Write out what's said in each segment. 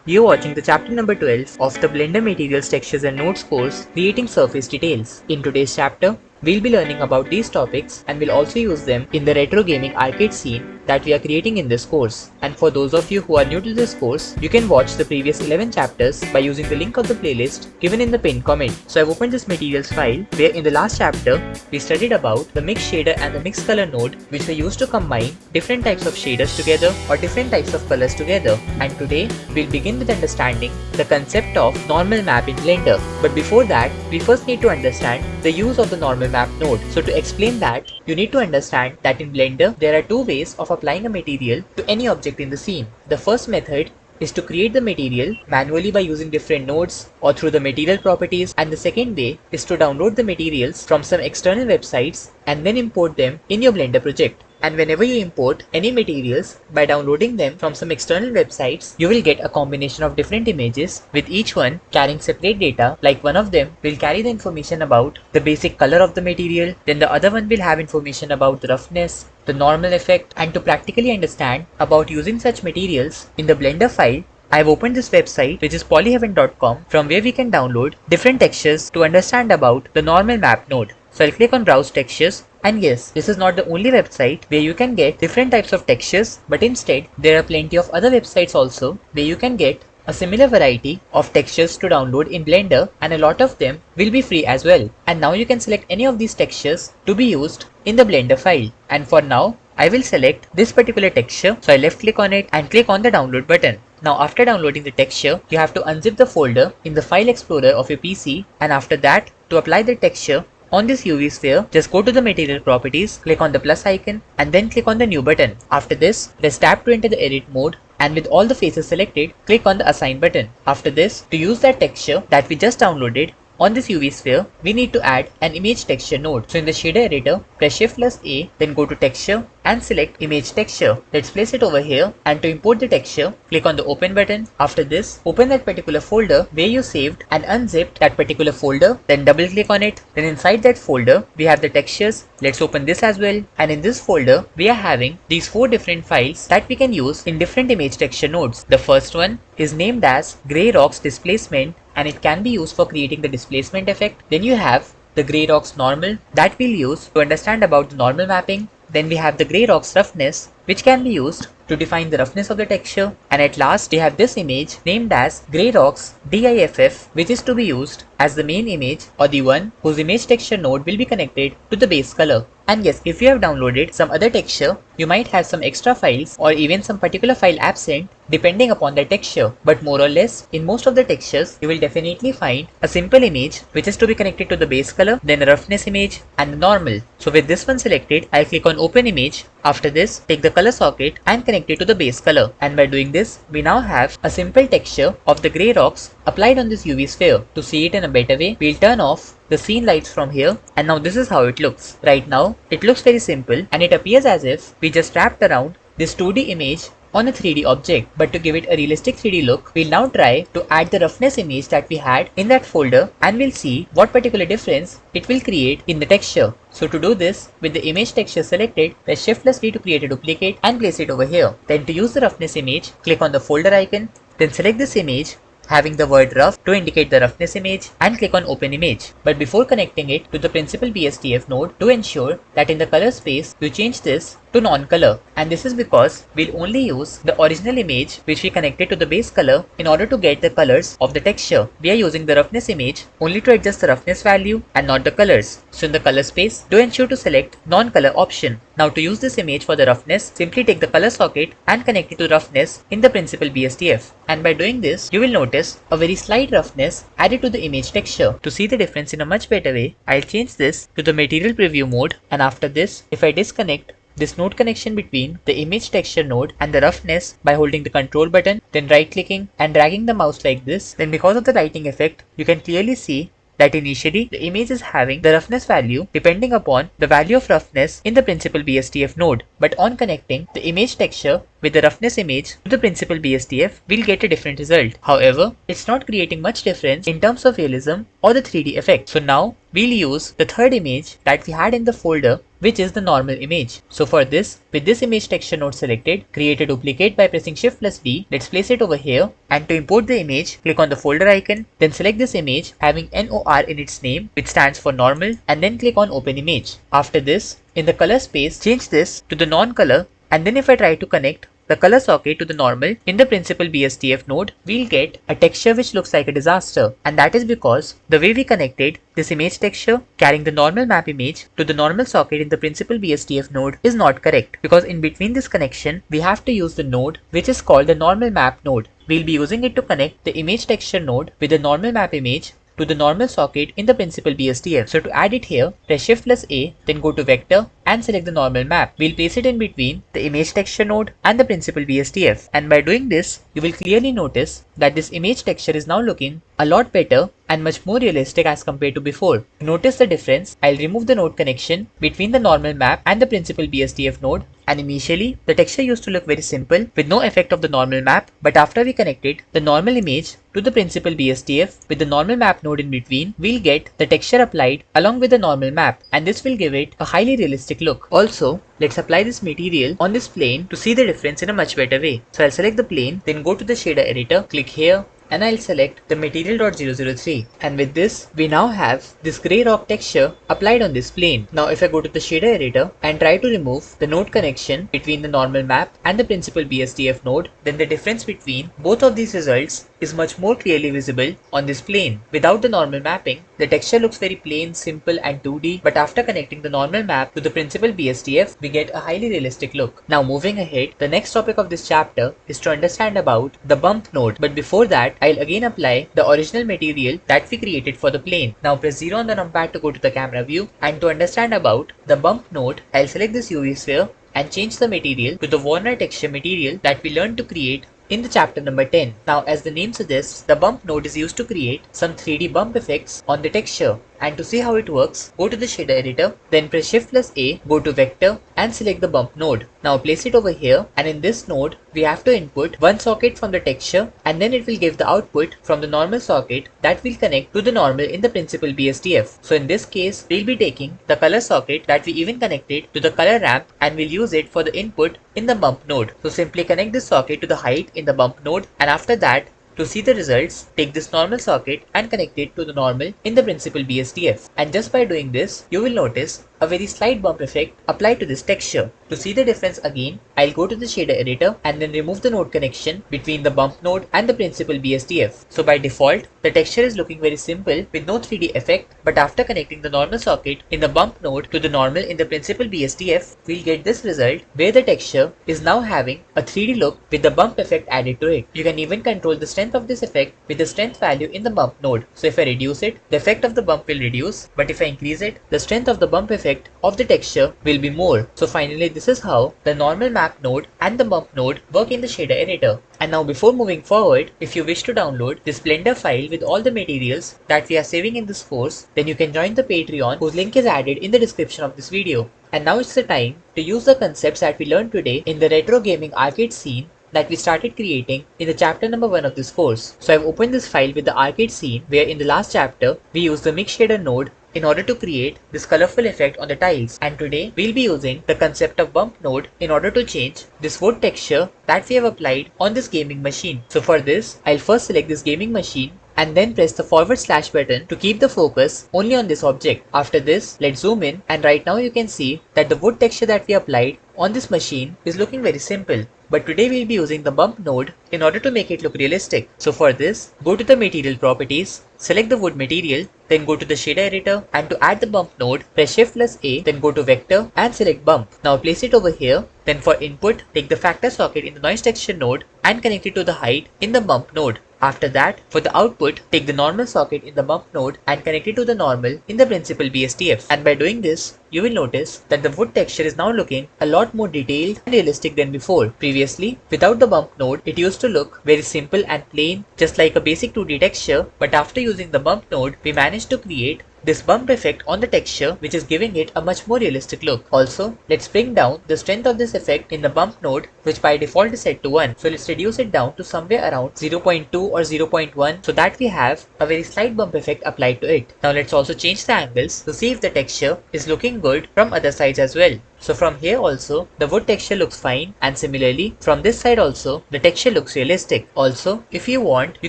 You're watching the chapter number 12 of the Blender Materials Textures and Nodes course, Creating Surface Details. In today's chapter, we'll be learning about these topics and we'll also use them in the retro gaming arcade scene that we are creating in this course. And for those of you who are new to this course, you can watch the previous 11 chapters by using the link of the playlist given in the pinned comment. So I've opened this materials file where in the last chapter, we studied about the mix shader and the mix color node which were used to combine different types of shaders together or different types of colors together. And today, we'll begin with understanding the concept of normal map in Blender. But before that, we first need to understand the use of the normal map node. So to explain that, you need to understand that in Blender, there are two ways of applying a material to any object in the scene. The first method is to create the material manually by using different nodes or through the material properties, and the second way is to download the materials from some external websites and then import them in your Blender project. And whenever you import any materials by downloading them from some external websites, you will get a combination of different images with each one carrying separate data. Like one of them will carry the information about the basic color of the material, then the other one will have information about the roughness, the normal effect. And to practically understand about using such materials in the Blender file, I've opened this website which is polyheaven.com, from where we can download different textures to understand about the normal map node. So I'll click on browse textures, and yes, this is not the only website where you can get different types of textures, but instead there are plenty of other websites also where you can get a similar variety of textures to download in Blender, and a lot of them will be free as well. And now you can select any of these textures to be used in the Blender file. And for now, I will select this particular texture, so I left click on it and click on the download button. Now after downloading the texture, you have to unzip the folder in the file explorer of your PC, and after that, to apply the texture on this UV sphere, just go to the material properties, click on the plus icon and then click on the new button. After this, press tab to enter the edit mode, and with all the faces selected, click on the assign button. After this, to use that texture that we just downloaded on this UV sphere, we need to add an image texture node. So in the shader editor, press Shift plus A, then go to texture and select image texture. Let's place it over here, and to import the texture, click on the open button. After this, open that particular folder where you saved and unzipped that particular folder, then double click on it. Then inside that folder, we have the textures. Let's open this as well, and in this folder, we are having these 4 different files that we can use in different image texture nodes. The first one is named as Gray Rocks Displacement, and it can be used for creating the displacement effect. Then you have the Gray Rocks Normal that we'll use to understand about the normal mapping. Then we have the Gray Rocks Roughness, which can be used to define the roughness of the texture. And at last, we have this image named as Gray Rocks DIFF, which is to be used as the main image or the one whose image texture node will be connected to the base color. And yes, if you have downloaded some other texture, you might have some extra files or even some particular file absent depending upon the texture. But more or less, in most of the textures, you will definitely find a simple image which is to be connected to the base color, then a roughness image and the normal. So with this one selected, I'll click on open image. After this, take the color socket and connect it to the base color. And by doing this, we now have a simple texture of the gray rocks applied on this UV sphere. To see it in a better way, we'll turn off the scene lights from here, and now this is how it looks. Right now, it looks very simple and it appears as if we just wrapped around this 2D image on a 3D object. But to give it a realistic 3D look, we'll now try to add the roughness image that we had in that folder, and we'll see what particular difference it will create in the texture. So to do this, with the image texture selected, press Shift plus D to create a duplicate and place it over here. Then to use the roughness image, click on the folder icon, then select this image having the word rough to indicate the roughness image and click on open image. But before connecting it to the principal BSDF node, to ensure that in the color space you change this to non-color, and this is because we'll only use the original image which we connected to the base color in order to get the colors of the texture. We are using the roughness image only to adjust the roughness value and not the colors. So in the color space, do ensure to select non-color option. Now to use this image for the roughness, simply take the color socket and connect it to roughness in the principal BSDF. And by doing this, you will notice a very slight roughness added to the image texture. To see the difference in a much better way, I'll change this to the material preview mode, and after this, if I disconnect this node connection between the image texture node and the roughness by holding the control button, then right clicking and dragging the mouse like this, then because of the lighting effect, you can clearly see that initially the image is having the roughness value depending upon the value of roughness in the principal BSDF node. But on connecting the image texture with the roughness image to the principal BSDF, we'll get a different result. However, it's not creating much difference in terms of realism or the 3D effect. So now we'll use the third image that we had in the folder which is the normal image. So for this, with this image texture node selected, create a duplicate by pressing Shift plus D. Let's place it over here, and to import the image, click on the folder icon, then select this image having NOR in its name, which stands for normal, and then click on open image. After this, in the color space, change this to the non-color, and then if I try to connect the color socket to the normal in the principal BSTF node, we'll get a texture which looks like a disaster, and that is because the way we connected this image texture carrying the normal map image to the normal socket in the principal BSTF node is not correct, because in between this connection we have to use the node which is called the normal map node. We'll be using it to connect the image texture node with the normal map image to the normal socket in the principal BSTF. So to add it here, press Shift plus A, then go to vector and select the normal map. We'll place it in between the image texture node and the principal BSTF. And by doing this, you will clearly notice that this image texture is now looking a lot better and much more realistic as compared to before. To notice the difference, I'll remove the node connection between the normal map and the principal BSTF node. And initially, the texture used to look very simple with no effect of the normal map, but after we connected the normal image to the principal BSTF with the normal map node in between, we'll get the texture applied along with the normal map, and this will give it a highly realistic look. Also, let's apply this material on this plane to see the difference in a much better way. So I'll select the plane, then go to the shader editor, click here, and I'll select the material.003, and with this we now have this grey rock texture applied on this plane. Now if I go to the shader editor and try to remove the node connection between the normal map and the principal BSTF node, then the difference between both of these results is much more clearly visible on this plane. Without the normal mapping, the texture looks very plain, simple and 2D, but after connecting the normal map to the principal BSTF, we get a highly realistic look. Now moving ahead, the next topic of this chapter is to understand about the bump node, but before that, I'll again apply the original material that we created for the plane. Now press 0 on the numpad to go to the camera view, and to understand about the bump node, I'll select this UV sphere and change the material to the Warner texture material that we learned to create in the chapter number 10. Now as the name suggests, the bump node is used to create some 3D bump effects on the texture. And to see how it works, go to the shader editor, then press Shift plus A, go to vector and select the bump node. Now place it over here, and in this node, we have to input one socket from the texture, and then it will give the output from the normal socket that will connect to the normal in the principal BSTF. So in this case, we'll be taking the color socket that we even connected to the color ramp, and we'll use it for the input in the bump node. So simply connect this socket to the height in the bump node, and after that, to see the results, take this normal socket and connect it to the normal in the principal BSTF. And just by doing this, you will notice a very slight bump effect applied to this texture. To see the difference again, I'll go to the shader editor and then remove the node connection between the bump node and the principal BSTF. So by default, the texture is looking very simple with no 3D effect, but after connecting the normal socket in the bump node to the normal in the principal BSTF, we'll get this result where the texture is now having a 3D look with the bump effect added to it. You can even control the strength of this effect with the strength value in the bump node. So if I reduce it, the effect of the bump will reduce, but if I increase it, the strength of the bump effect of the texture will be more. So finally, this is how the normal map node and the bump node work in the shader editor. And now before moving forward, if you wish to download this Blender file with all the materials that we are saving in this course, then you can join the Patreon, whose link is added in the description of this video. And now it's the time to use the concepts that we learned today in the retro gaming arcade scene that we started creating in the chapter number 1 of this course. So I've opened this file with the arcade scene, where in the last chapter we used the mix shader node in order to create this colorful effect on the tiles, and today we'll be using the concept of bump node in order to change this wood texture that we have applied on this gaming machine. So for this, I'll first select this gaming machine and then press the / button to keep the focus only on this object. After this, let's zoom in, and right now you can see that the wood texture that we applied on this machine is looking very simple. But today we'll be using the bump node in order to make it look realistic. So for this, go to the material properties, select the wood material, then go to the shader editor, and to add the bump node, press Shift plus A, then go to vector and select bump. Now place it over here, then for input, take the factor socket in the noise texture node and connect it to the height in the bump node. After that, for the output, take the normal socket in the bump node and connect it to the normal in the principal BSTF. And by doing this, you will notice that the wood texture is now looking a lot more detailed and realistic than before. Previously, without the bump node, it used to look very simple and plain, just like a basic 2D texture, but after using the bump node, we managed to create this bump effect on the texture, which is giving it a much more realistic look. Also, let's bring down the strength of this effect in the bump node, which by default is set to 1. So let's reduce it down to somewhere around 0.2 or 0.1 so that we have a very slight bump effect applied to it. Now let's also change the angles to see if the texture is looking good from other sides as well. So from here also, the wood texture looks fine, and similarly from this side also, the texture looks realistic. Also, if you want, you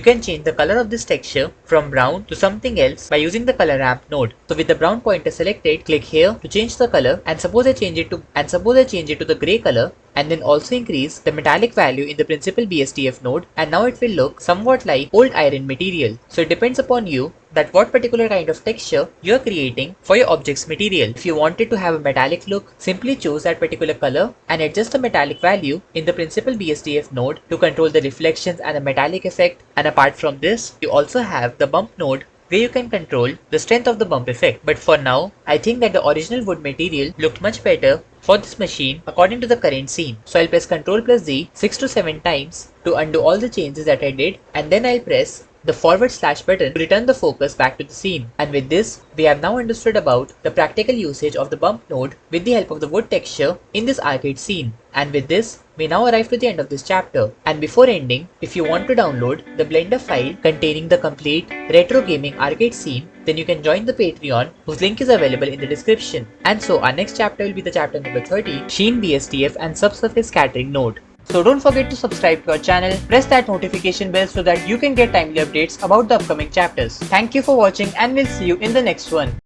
can change the color of this texture from brown to something else by using the color ramp node. So with the brown pointer selected, click here to change the color, and suppose I change it to the gray color, and then also increase the metallic value in the principal BSDF node, and now it will look somewhat like old iron material. So it depends upon you that what particular kind of texture you are creating for your object's material. If you want it to have a metallic look, simply choose that particular color and adjust the metallic value in the principal BSDF node to control the reflections and the metallic effect. And apart from this, you also have the bump node where you can control the strength of the bump effect. But for now, I think that the original wood material looked much better for this machine according to the current scene. So I'll press Ctrl plus Z 6 to 7 times to undo all the changes that I did, and then I'll press the forward slash button to return the focus back to the scene. And with this, we have now understood about the practical usage of the bump node with the help of the wood texture in this arcade scene. And with this, we now arrive to the end of this chapter. And before ending, if you want to download the Blender file containing the complete retro gaming arcade scene, then you can join the Patreon, whose link is available in the description. And so our next chapter will be the chapter number 30, Sheen BSDF and Subsurface Scattering Node. So don't forget to subscribe to our channel, press that notification bell so that you can get timely updates about the upcoming chapters. Thank you for watching, and we'll see you in the next one.